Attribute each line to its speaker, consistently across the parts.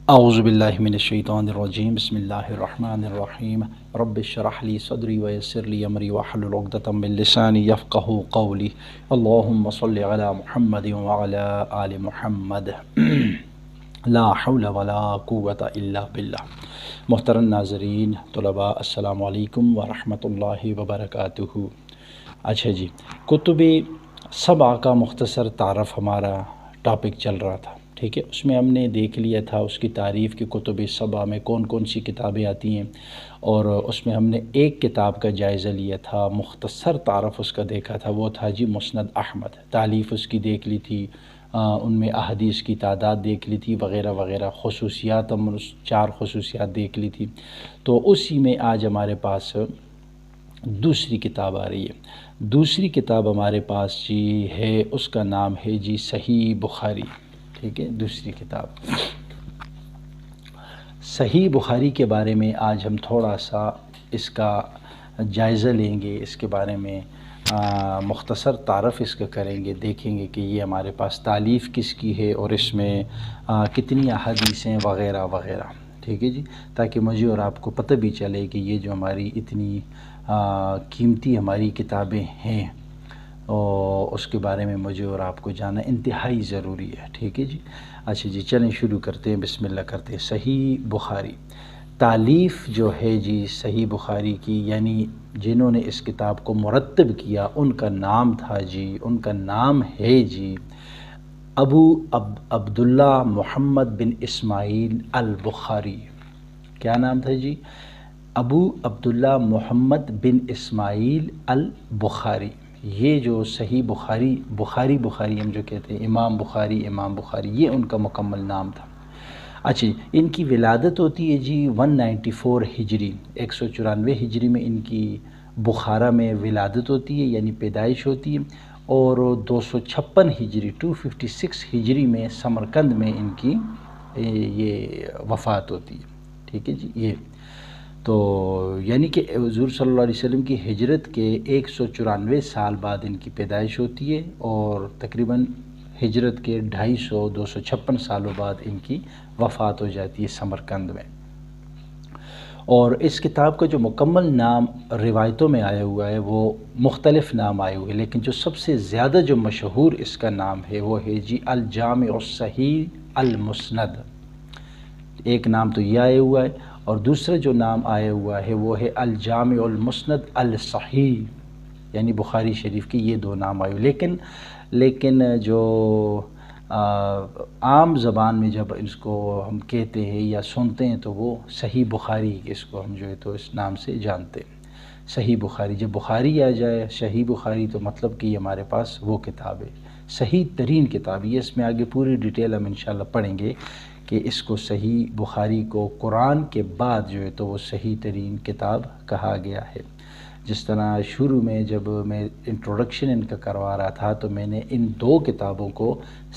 Speaker 1: اعوذ باللہ من الشیطان الرجیم بسم اللہ الرحمن الرحیم رب اشرح لی صدری ویسر لی امری واحلل عقدۃ من لسانی یفقہوا قولی اللہم صل علی محمد وعلی آل محمد لا حول ولا قوۃ الا باللہ۔ محترم ناظرین طلباء، السلام علیکم ورحمۃ اللہ وبرکاتہ۔ اچھا جی، کتب سبع کا مختصر تعارف ہمارا ٹاپک چل رہا تھا، ٹھیک ہے۔ اس میں ہم نے دیکھ لیا تھا اس کی تعریف کہ کتب سبع میں کون کون سی کتابیں آتی ہیں، اور اس میں ہم نے ایک کتاب کا جائزہ لیا تھا، مختصر تعارف اس کا دیکھا تھا، وہ تھا جی مسند احمد۔ تالیف اس کی دیکھ لی تھی، ان میں احادیث کی تعداد دیکھ لی تھی وغیرہ وغیرہ، خصوصیات ہم اس 4 خصوصیات دیکھ لی تھی۔ تو اسی میں آج ہمارے پاس دوسری کتاب آ رہی ہے۔ دوسری کتاب ہمارے پاس جی ہے، اس کا نام ہے جی صحیح بخاری، ٹھیک ہے۔ دوسری کتاب صحیح بخاری کے بارے میں آج ہم تھوڑا سا اس کا جائزہ لیں گے، اس کے بارے میں مختصر تعارف اس کا کریں گے، دیکھیں گے کہ یہ ہمارے پاس تالیف کس کی ہے اور اس میں کتنی احادیثیں وغیرہ وغیرہ، ٹھیک ہے جی، تاکہ مجھے اور آپ کو پتہ بھی چلے کہ یہ جو ہماری اتنی قیمتی ہماری کتابیں ہیں اور اس کے بارے میں مجھے اور آپ کو جاننا انتہائی ضروری ہے، ٹھیک ہے جی۔ اچھا جی، چلیں شروع کرتے ہیں، بسم اللہ کرتے ہیں۔ صحیح بخاری تالیف جو ہے جی صحیح بخاری کی، یعنی جنہوں نے اس کتاب کو مرتب کیا ان کا نام تھا جی، ان کا نام ہے جی ابو عبداللہ محمد بن اسماعیل البخاری۔ کیا نام تھا جی؟ ابو عبداللہ محمد بن اسماعیل البخاری۔ یہ جو صحیح بخاری ہم جو کہتے ہیں، امام بخاری یہ ان کا مکمل نام تھا۔ اچھا، ان کی ولادت ہوتی ہے جی 194 ہجری، 194 ہجری میں ان کی بخارا میں ولادت ہوتی ہے، یعنی پیدائش ہوتی ہے، اور 256 ہجری 256 ہجری میں سمرقند میں ان کی یہ وفات ہوتی ہے، ٹھیک ہے جی۔ یہ تو یعنی کہ حضور صلی اللہ علیہ وسلم کی ہجرت کے 194 سال بعد ان کی پیدائش ہوتی ہے، اور تقریباً ہجرت کے 256 سالوں بعد ان کی وفات ہو جاتی ہے سمرقند میں۔ اور اس کتاب کا جو مکمل نام روایتوں میں آیا ہوا ہے وہ مختلف نام آئے ہوئے ہیں، لیکن جو سب سے زیادہ جو مشہور اس کا نام ہے وہ ہے جی الجامع الصحیح المسند۔ ایک نام تو یہ آیا ہوا ہے، اور دوسرا جو نام آیا ہوا ہے وہ ہے الجامع المسند الصحیح، یعنی بخاری شریف کی یہ 2 نام آئے ہوئے، لیکن جو عام زبان میں جب اس کو ہم کہتے ہیں یا سنتے ہیں تو وہ صحیح بخاری، اس کو ہم جو ہے تو اس نام سے جانتے ہیں، صحیح بخاری۔ جب بخاری آ جائے صحیح بخاری تو مطلب کہ یہ ہمارے پاس وہ کتاب ہے، صحیح ترین کتاب۔ یہ اس میں آگے پوری ڈیٹیل ہم انشاءاللہ پڑھیں گے کہ اس کو صحیح بخاری کو قرآن کے بعد جو ہے تو وہ صحیح ترین کتاب کہا گیا ہے۔ جس طرح شروع میں جب میں انٹروڈکشن ان کا کروا رہا تھا تو میں نے ان 2 کتابوں کو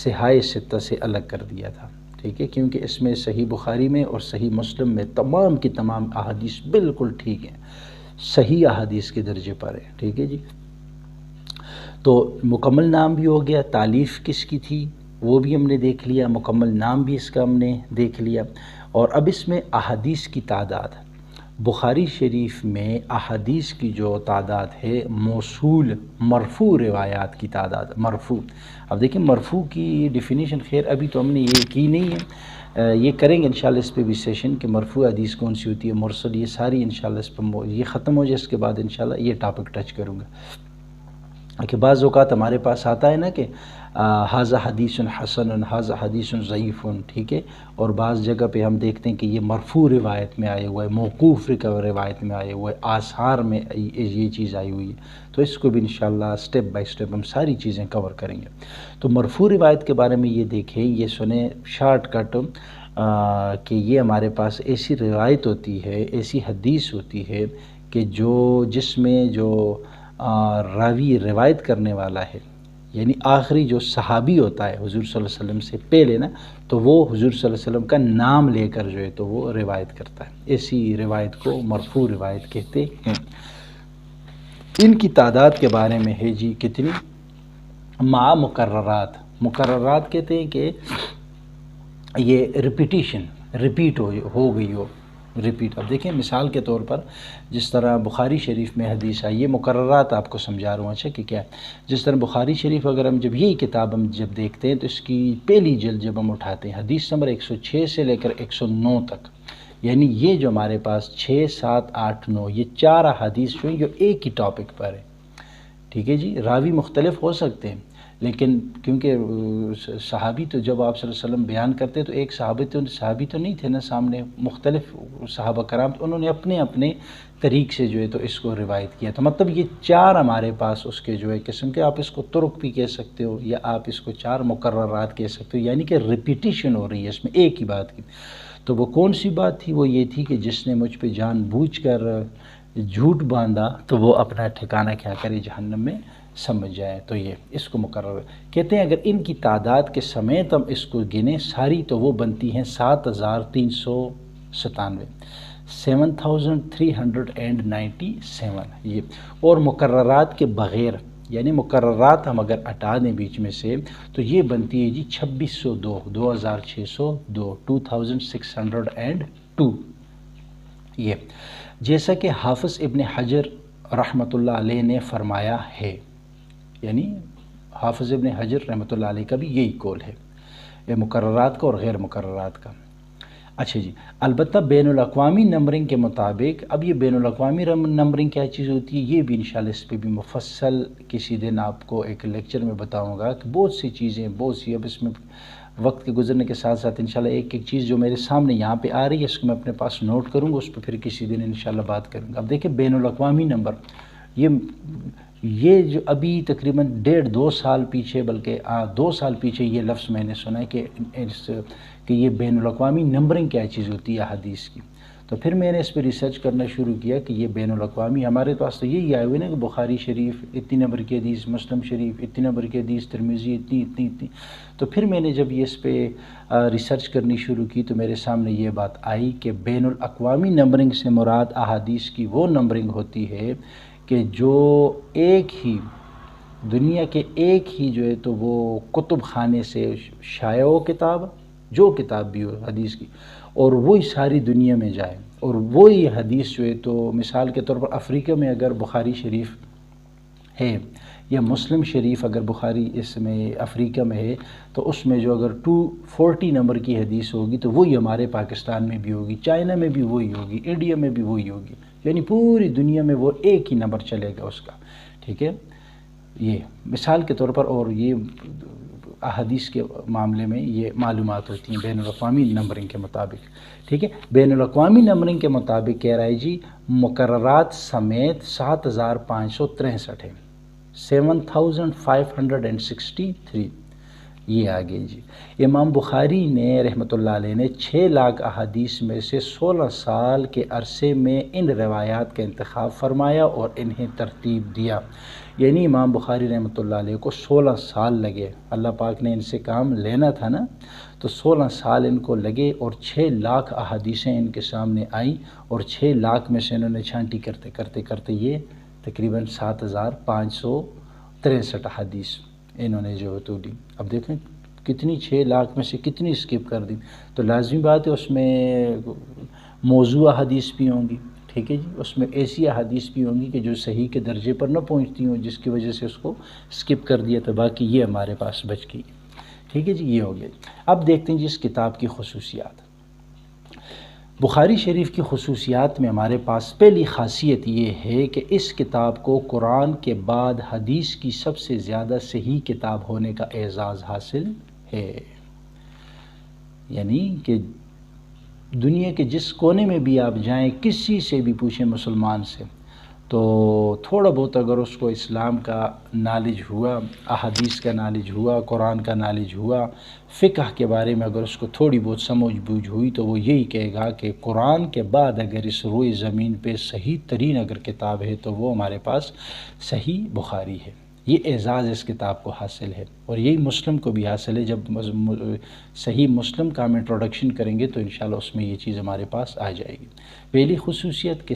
Speaker 1: صحاح ستہ سے الگ کر دیا تھا، ٹھیک ہے، کیونکہ اس میں صحیح بخاری میں اور صحیح مسلم میں تمام کی تمام احادیث بالکل ٹھیک ہیں، صحیح احادیث کے درجے پر ہیں، ٹھیک ہے جی۔ تو مکمل نام بھی ہو گیا، تالیف کس کی تھی وہ بھی ہم نے دیکھ لیا، مکمل نام بھی اس کا ہم نے دیکھ لیا، اور اب اس میں احادیث کی تعداد، بخاری شریف میں احادیث کی جو تعداد ہے موصول مرفوع روایات کی تعداد مرفوع۔ اب دیکھیں مرفوع کی ڈیفینیشن خیر ابھی تو ہم نے یہ کی نہیں ہے، یہ کریں گے انشاءاللہ اس پہ بھی سیشن کہ مرفوع حدیث کون سی ہوتی ہے، مرسل، یہ ساری انشاءاللہ اس پہ یہ ختم ہو جائے اس کے بعد انشاءاللہ یہ ٹاپک ٹچ کروں گا۔ کہ بعض اوقات ہمارے پاس آتا ہے نا کہ ھذا حدیث حسن، ھذا حدیث ضعیف، ٹھیک ہے، اور بعض جگہ پہ ہم دیکھتے ہیں کہ یہ مرفوع روایت میں آیا ہوا ہے، موقوف روایت میں آیا ہوا ہے، آثار میں یہ چیز آئی ہوئی ہے، تو اس کو بھی انشاءاللہ سٹیپ بائی سٹیپ ہم ساری چیزیں کور کریں گے۔ تو مرفوع روایت کے بارے میں یہ دیکھیں، یہ سنیں شارٹ کٹ کہ یہ ہمارے پاس ایسی روایت ہوتی ہے، ایسی حدیث ہوتی ہے کہ جس میں جو راوی روایت کرنے والا ہے، یعنی آخری جو صحابی ہوتا ہے حضور صلی اللہ علیہ وسلم سے پہلے نا، تو وہ حضور صلی اللہ علیہ وسلم کا نام لے کر جو ہے تو وہ روایت کرتا ہے، ایسی روایت کو مرفوع روایت کہتے ہیں۔ ان کی تعداد کے بارے میں ہے جی کتنی، مقررات کہتے ہیں کہ یہ ریپیٹیشن ریپیٹ ہو گئی ہو ریپیٹ. اب دیکھیں مثال کے طور پر جس طرح بخاری شریف میں حدیث آئی، یہ مقررات آپ کو سمجھا رہا ہوں اچھا کہ کیا ہے. جس طرح بخاری شریف اگر ہم جب یہی کتاب ہم جب دیکھتے ہیں تو اس کی پہلی جلد جب ہم اٹھاتے ہیں حدیث نمبر 106 سے لے کر 109 تک، یعنی یہ جو ہمارے پاس 6 7 8 9 یہ 4 احادیث جو ہیں جو ایک ہی ٹاپک پر ہے. ٹھیک ہے جی، راوی مختلف ہو سکتے ہیں لیکن کیونکہ صحابی تو جب آپ صلی اللہ علیہ وسلم بیان کرتے تو ایک صحابی تو نہیں تھے نا سامنے، مختلف صحابہ کرام، تو انہوں نے اپنے اپنے طریق سے جو ہے تو اس کو روایت کیا. تو مطلب یہ 4 ہمارے پاس اس کے جو ہے قسم کے، آپ اس کو طرق بھی کہہ سکتے ہو یا آپ اس کو 4 مقررات کہہ سکتے ہو، یعنی کہ ریپیٹیشن ہو رہی ہے اس میں ایک ہی بات کی. تو وہ کون سی بات تھی؟ وہ یہ تھی کہ جس نے مجھ پہ جان بوجھ کر جھوٹ باندھا تو وہ اپنا ٹھکانہ کیا کرے، جہنم میں سمجھ جائے. تو یہ اس کو مقرر کہتے ہیں. اگر ان کی تعداد کے سمیت ہم اس کو گنیں ساری تو وہ بنتی ہیں 7397، 7397 یہ. اور مقررات کے بغیر، یعنی مقررات ہم اگر ہٹا دیں بیچ میں سے تو یہ بنتی ہے جی 2602، 2602، 2602 یہ. جیسا کہ حافظ ابن حجر رحمۃ اللہ علیہ نے فرمایا ہے، یعنی حافظ ابن حجر رحمۃ اللہ علیہ کا بھی یہی قول ہے، یہ مقررات کا اور غیر مقررات کا. اچھا جی، البتہ بین الاقوامی نمبرنگ کے مطابق، اب یہ بین الاقوامی نمبرنگ کیا چیز ہوتی ہے، یہ بھی انشاءاللہ اس پہ بھی مفصل کسی دن آپ کو ایک لیکچر میں بتاؤں گا کہ بہت سی چیزیں، بہت سی، اب اس میں وقت کے گزرنے کے ساتھ ساتھ انشاءاللہ ایک ایک چیز جو میرے سامنے یہاں پہ آ رہی ہے اس کو میں اپنے پاس نوٹ کروں گا، اس پہ پھر کسی دن انشاءاللہ بات کروں گا. اب دیکھیں بین الاقوامی نمبر، یہ جو ابھی تقریباً 1.5-2 سال پیچھے، بلکہ 2 سال پیچھے یہ لفظ میں نے سنا ہے کہ یہ بین الاقوامی نمبرنگ کیا چیز ہوتی ہے حدیث کی. تو پھر میں نے اس پہ ریسرچ کرنا شروع کیا کہ یہ بین الاقوامی، ہمارے پاس تو یہی آئے ہوئے نا کہ بخاری شریف اتنی نمبر کی حدیث، مسلم شریف اتنی نمبر کی حدیث، ترمذی اتنی. تو پھر میں نے جب یہ اس پہ ریسرچ کرنی شروع کی تو میرے سامنے یہ بات آئی کہ بین الاقوامی نمبرنگ سے مراد احادیث کی وہ نمبرنگ ہوتی ہے کہ جو ایک ہی دنیا کے ایک ہی جو ہے تو وہ کتب خانے سے شائع ہو کتاب، جو کتاب بھی ہو حدیث کی، اور وہی ساری دنیا میں جائے، اور وہی حدیث جو ہے تو مثال کے طور پر افریقہ میں اگر بخاری شریف ہے یا مسلم شریف اگر بخاری اس میں افریقہ میں ہے تو اس میں جو اگر 240 نمبر کی حدیث ہوگی تو وہی ہمارے پاکستان میں بھی ہوگی، چائنا میں بھی وہی ہوگی، انڈیا میں بھی وہی ہوگی، یعنی پوری دنیا میں وہ ایک ہی نمبر چلے گا اس کا. ٹھیک ہے، یہ مثال کے طور پر. اور یہ احادیث کے معاملے میں یہ معلومات ہوتی ہیں بین الاقوامی نمبرنگ کے مطابق. ٹھیک ہے، بین الاقوامی نمبرنگ کے مطابق کہہ رہا ہے جی مقررات سمیت 7563 ہے، 7563 یہ آگے جی. امام بخاری نے رحمۃ اللہ علیہ نے 6 لاکھ احادیث میں سے 16 سال کے عرصے میں ان روایات کا انتخاب فرمایا اور انہیں ترتیب دیا. یعنی امام بخاری رحمۃ اللہ علیہ کو 16 سال لگے، اللہ پاک نے ان سے کام لینا تھا نا، تو 16 سال ان کو لگے اور 6 لاکھ احادیثیں ان کے سامنے آئیں، اور 6 لاکھ میں سے انہوں نے چھانٹی کرتے کرتے کرتے یہ تقریباً 7563 احادیث انہوں نے جو تو دی. اب دیکھیں کتنی 6 لاکھ میں سے کتنی اسکپ کر دی، تو لازمی بات ہے اس میں موضوع حدیث بھی ہوں گی. ٹھیک ہے جی، اس میں ایسی احادیث بھی ہوں گی کہ جو صحیح کے درجے پر نہ پہنچتی ہوں، جس کی وجہ سے اس کو اسکپ کر دیا، تو باقی یہ ہمارے پاس بچ گئی. ٹھیک ہے جی، یہ ہو گیا. اب دیکھتے ہیں جی اس کتاب کی خصوصیات. بخاری شریف کی خصوصیات میں ہمارے پاس پہلی خاصیت یہ ہے کہ اس کتاب کو قرآن کے بعد حدیث کی سب سے زیادہ صحیح کتاب ہونے کا اعزاز حاصل ہے. یعنی کہ دنیا کے جس کونے میں بھی آپ جائیں، کسی سے بھی پوچھیں مسلمان سے، تو تھوڑا بہت اگر اس کو اسلام کا نالج ہوا، احادیث کا نالج ہوا، قرآن کا نالج ہوا، فقہ کے بارے میں اگر اس کو تھوڑی بہت سمجھ بوجھ ہوئی تو وہ یہی کہے گا کہ قرآن کے بعد اگر اس روئے زمین پہ صحیح ترین اگر کتاب ہے تو وہ ہمارے پاس صحیح بخاری ہے. یہ اعزاز اس کتاب کو حاصل ہے، اور یہی مسلم کو بھی حاصل ہے. جب صحیح مسلم کا ہم انٹروڈکشن کریں گے تو انشاءاللہ اس میں یہ چیز ہمارے پاس آ جائے گی. پہلی خصوصیت کہ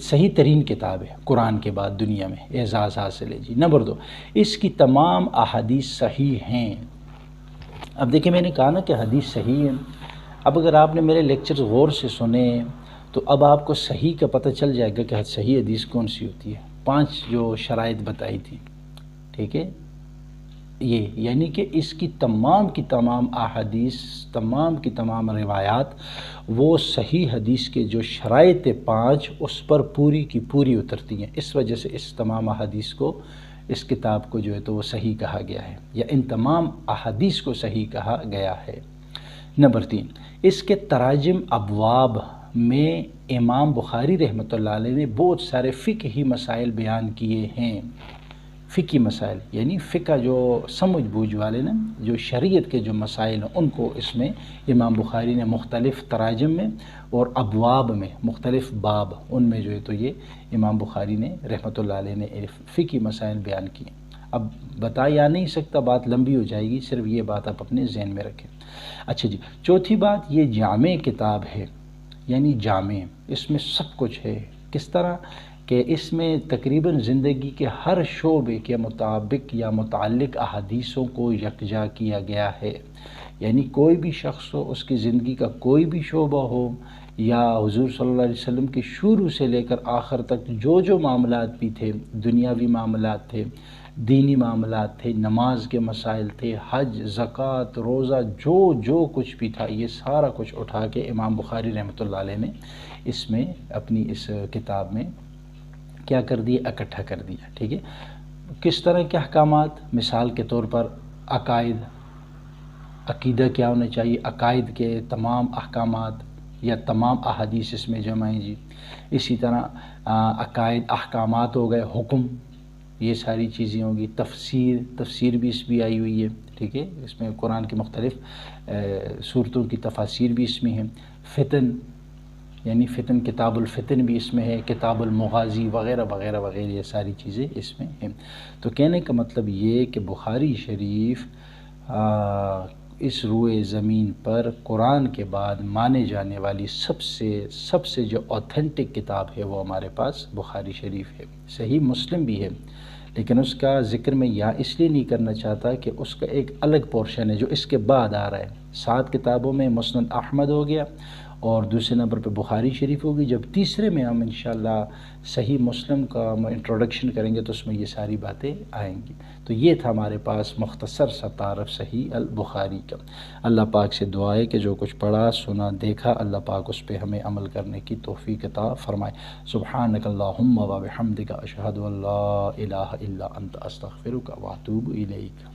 Speaker 1: صحیح ترین کتاب ہے قرآن کے بعد دنیا میں، اعزاز حاصل ہے جی. نمبر 2، اس کی تمام احادیث صحیح ہیں. اب دیکھیں میں نے کہا نا کہ حدیث صحیح ہے. اب اگر آپ نے میرے لیکچرز غور سے سنے تو اب آپ کو صحیح کا پتہ چل جائے گا کہ صحیح حدیث کون سی ہوتی ہے. 5 جو شرائط بتائی تھی، ٹھیک ہے، یہ یعنی کہ اس کی تمام کی تمام احادیث، تمام کی تمام روایات وہ صحیح حدیث کے جو شرائط 5 اس پر پوری کی پوری اترتی ہیں. اس وجہ سے اس تمام احادیث کو، اس کتاب کو جو ہے تو وہ صحیح کہا گیا ہے، یا ان تمام احادیث کو صحیح کہا گیا ہے. نمبر 3، اس کے تراجم ابواب میں امام بخاری رحمۃ اللہ علیہ نے بہت سارے فقہی مسائل بیان کیے ہیں. فقہی مسائل یعنی فقہ جو سمجھ بوجھ والے نا، جو شریعت کے جو مسائل ہیں ان کو اس میں امام بخاری نے مختلف تراجم میں اور ابواب میں، مختلف باب ان میں جو ہے تو یہ امام بخاری نے رحمۃ اللہ علیہ نے فقہی مسائل بیان کیے. اب بتا یا نہیں سکتا، بات لمبی ہو جائے گی، صرف یہ بات آپ اپنے ذہن میں رکھیں. اچھا جی، چوتھی بات، یہ جامع کتاب ہے، یعنی جامع، اس میں سب کچھ ہے. کس طرح کہ اس میں تقریباً زندگی کے ہر شعبے کے مطابق یا متعلق احادیثوں کو یکجا کیا گیا ہے. یعنی کوئی بھی شخص ہو، اس کی زندگی کا کوئی بھی شعبہ ہو، یا حضور صلی اللہ علیہ وسلم کے شروع سے لے کر آخر تک جو معاملات بھی تھے، دنیاوی معاملات تھے، دینی معاملات تھے، نماز کے مسائل تھے، حج، زکوٰۃ، روزہ، جو کچھ بھی تھا، یہ سارا کچھ اٹھا کے امام بخاری رحمۃ اللہ علیہ نے اس میں اپنی اس کتاب میں کیا کر دیا، اکٹھا کر دیا. ٹھیک ہے، کس طرح کے احکامات؟ مثال کے طور پر عقیدہ کیا ہونا چاہیے، عقائد کے تمام احکامات یا تمام احادیث اس میں جمع ہیں جی. اسی طرح عقائد، احکامات ہو گئے، حکم، یہ ساری چیزیں ہوں گی. تفسیر بھی اس میں آئی ہوئی ہے. ٹھیک ہے، اس میں قرآن کی مختلف صورتوں کی تفاسیر بھی اس میں ہیں. فتن، یعنی فتن، کتاب الفتن بھی اس میں ہے، کتاب المغازی وغیرہ وغیرہ وغیرہ، یہ ساری چیزیں اس میں ہیں. تو کہنے کا مطلب یہ کہ بخاری شریف اس روئے زمین پر قرآن کے بعد مانے جانے والی سب سے جو اوتھینٹک کتاب ہے وہ ہمارے پاس بخاری شریف ہے. صحیح مسلم بھی ہے، لیکن اس کا ذکر میں اس لیے نہیں کرنا چاہتا کہ اس کا ایک الگ پورشن ہے جو اس کے بعد آ رہا ہے. 7 کتابوں میں مسند احمد ہو گیا، اور دوسرے نمبر پہ بخاری شریف ہوگی. جب تیسرے میں ہم انشاءاللہ صحیح مسلم کا انٹروڈکشن کریں گے تو اس میں یہ ساری باتیں آئیں گی. تو یہ تھا ہمارے پاس مختصر سا تعارف صحیح البخاری کا. اللہ پاک سے دعا ہے کہ جو کچھ پڑھا، سنا، دیکھا، اللہ پاک اس پہ ہمیں عمل کرنے کی توفیق عطا فرمائے. سبحانک اللہم و بحمدک، اشہد ان لا الہ الا انت، استغفرک و اتوب الیک.